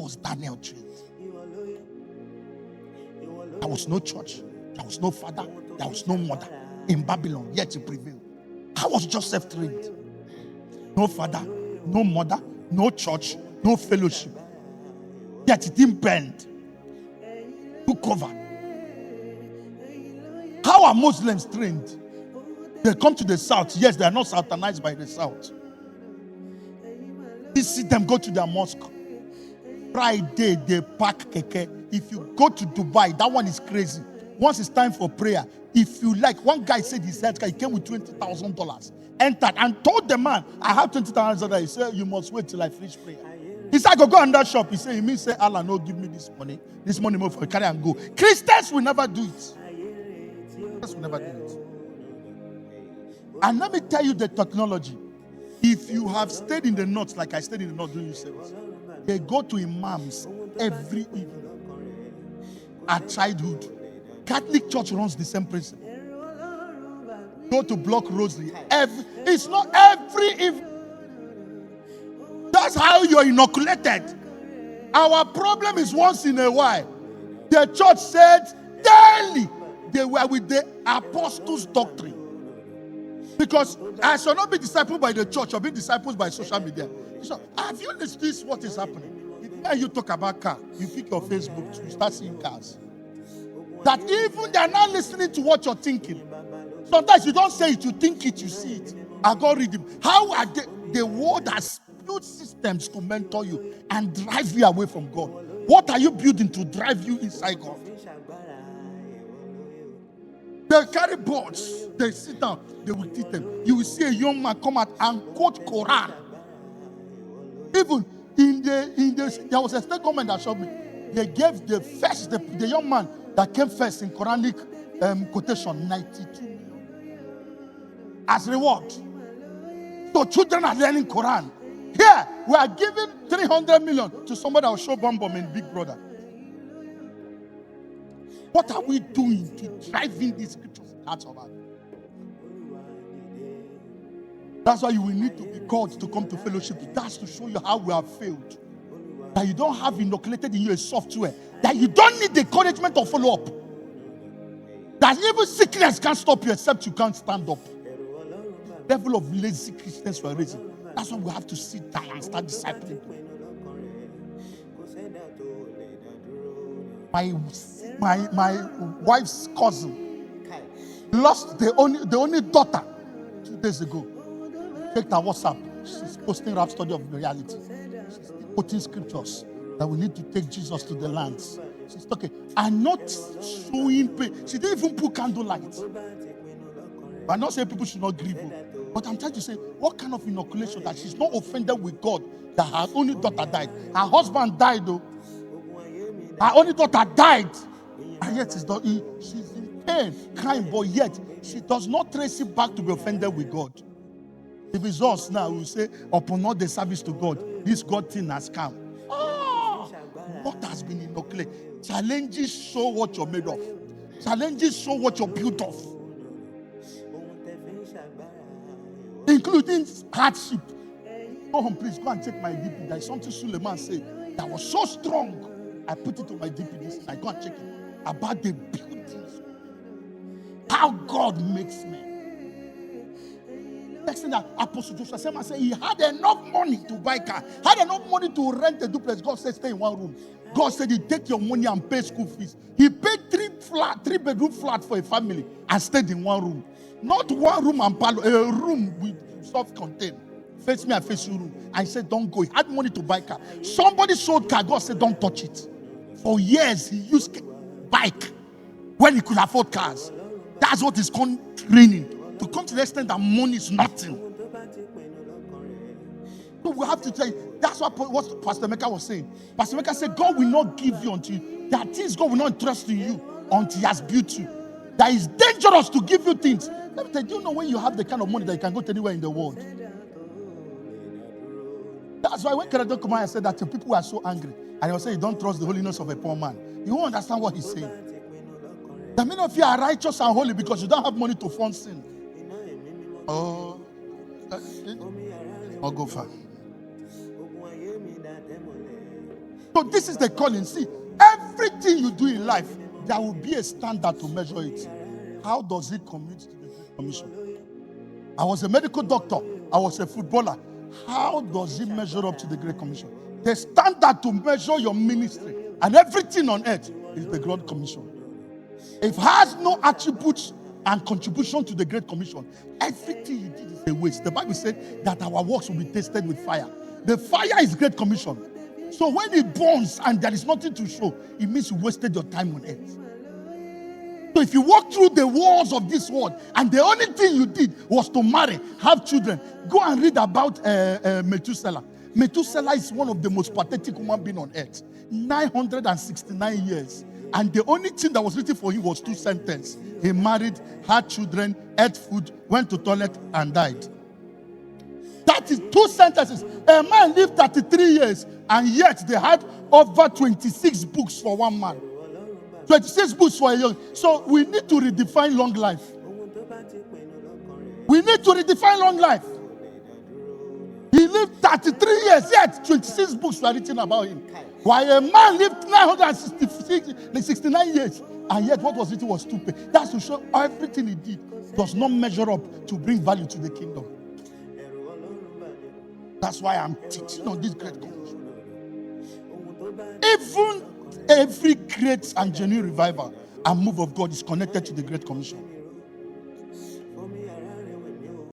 was Daniel trained. There was no church, there was no father, there was no mother in Babylon, yet he prevailed. How was Joseph trained? No father, no mother, no church, no fellowship, yet he didn't bend to cover. How are Muslims trained? They come to the south. Yes, they are not Southanized by the south. You see them go to their mosque. Friday, they pack keke. If you go to Dubai, that one is crazy. Once it's time for prayer, if you like, one guy said his health he came with $20,000, entered and told the man, I have $20,000. He said, you must wait till I finish prayer. He said, I go in that shop. He said, you mean say, Allah, no, give me this money. This money more for carry and go. Christians will never do it. Christians will never do it. And let me tell you the technology. If you have stayed in the north, like I stayed in the north during your service, they go to imams every evening at childhood. Catholic Church runs the same principle. Go to block rosary. It's not every evening. That's how you're inoculated. Our problem is once in a while. The church said daily they were with the apostles' doctrine. Because I shall not be discipled by the church or be discipled by social media. So, have you listened to this? What is happening? When you talk about car, you pick your Facebook, you start seeing cars. That even they're not listening to what you're thinking. Sometimes you don't say it, you think it, you see it. Algorithm. How are they? The world has built systems to mentor you and drive you away from God. What are you building to drive you inside God? They carry boards, they sit down, they will teach them. You will see a young man come out and quote Quran. Even there was a state government that showed me. They gave the young man that came first in Quranic quotation, 92 million as reward. So children are learning Quran. Here, we are giving 300 million to somebody that will show bomb in Big Brother. What are we doing to drive in these scriptures out of us? That's why you will need to be called to come to fellowship. That's to show you how we have failed. That you don't have inoculated in you a software. That you don't need the encouragement of follow-up. That even sickness can't stop you except you can't stand up. The level of lazy Christians were raising. That's why we have to sit down and start discipling. My wife's cousin lost the only daughter 2 days ago. Checked her WhatsApp. She's posting rap study of reality. She's quoting scriptures that we need to take Jesus to the lands. She's talking. I'm not showing pain. She didn't even put candlelight. I'm not saying people should not grieve. But I'm trying to say, what kind of inoculation that she's not offended with God that her only daughter died. Her husband died though. Her only daughter died. And yet she's in pain, crying, but yet she does not trace it back to be offended with God. If it's us now, we say, upon all the service to God, this God thing has come. What has been inoculated? Challenges show what you're made of. Challenges show what you're built of. Including hardship. Go home, please, go and check my DP. There is something Suleiman said that was so strong. I put it on my DP this night. Go and check it. About the beauties. How God makes men. Next thing that Apostle Joshua said he had enough money to buy car, had enough money to rent a duplex. God said stay in one room. God said he take your money and pay school fees. He paid 3-bedroom flat for a family and stayed in one room. Not one room and parlor, a room with self-contained. Face me and face you room. I said don't go. He had money to buy car. Somebody sold car. God said don't touch it. For years he used bike when he could afford cars. That's what is called training. To come to the extent that money is nothing. So we have to tell you, that's what Pastor Mecca was saying. Pastor Mecca said, God will not give you until you. There are things God will not entrust to you until He has built you. That is dangerous to give you things. Let me tell you, do you know when you have the kind of money that you can go to anywhere in the world? That's why when Kenneth Kumaya said that people were so angry, and he was saying, you don't trust the holiness of a poor man. You won't understand what he's saying. That many of you are righteous and holy because you don't have money to fund sin. Oh, I'll go far. So this is the calling. See, everything you do in life, there will be a standard to measure it. How does it commit to the Great Commission? I was a medical doctor. I was a footballer. How does it measure up to the Great Commission? The standard to measure your ministry and everything on earth is the Great Commission. If it has no attributes and contribution to the Great Commission, everything you did is a waste. The Bible said that our works will be tasted with fire. The fire is Great Commission. So when it burns and there is nothing to show, it means you wasted your time on earth. So if you walk through the walls of this world and the only thing you did was to marry, have children, go and read about Methuselah. Methuselah is one of the most pathetic human beings on earth. 969 years. And the only thing that was written for him was 2 sentences. He married, had children, ate food, went to toilet, and died. That is 2 sentences. A man lived 33 years, and yet they had over 26 books for one man. 26 books for a young. So we need to redefine long life. We need to redefine long life. He lived 33 years, yet 26 books were written about him. While a man lived 969 years, and yet what was written was stupid. That's to show everything he did does not measure up to bring value to the kingdom. That's why I'm teaching on this Great Commission. Even every great and genuine revival and move of God is connected to the Great Commission.